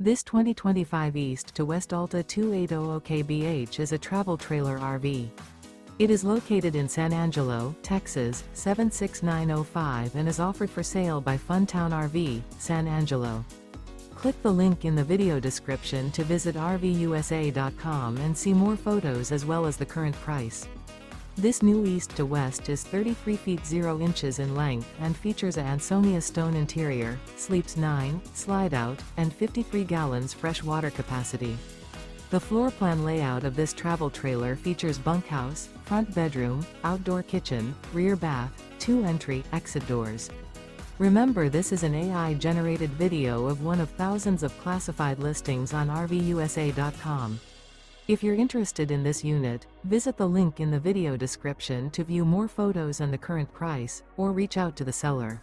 This 2025 East to West Alta 2800 kbh is a travel trailer RV. It is located in San Angelo, Texas, 76905 and is offered for sale by Funtown RV, San Angelo. Click the link in the video description to visit RVUSA.com and see more photos as well as the current price. This new East to West is 33 feet 0 inches in length and features a ANSONIA Stone interior, sleeps 9, Slideout, and 53 gallons fresh water capacity. The floor plan layout of this travel trailer features bunkhouse, front bedroom, outdoor kitchen, rear bath, 2 entry/exit doors. Remember, this is an AI-generated video of one of thousands of classified listings on RVUSA.com. If you're interested in this unit, visit the link in the video description to view more photos and the current price, or reach out to the seller.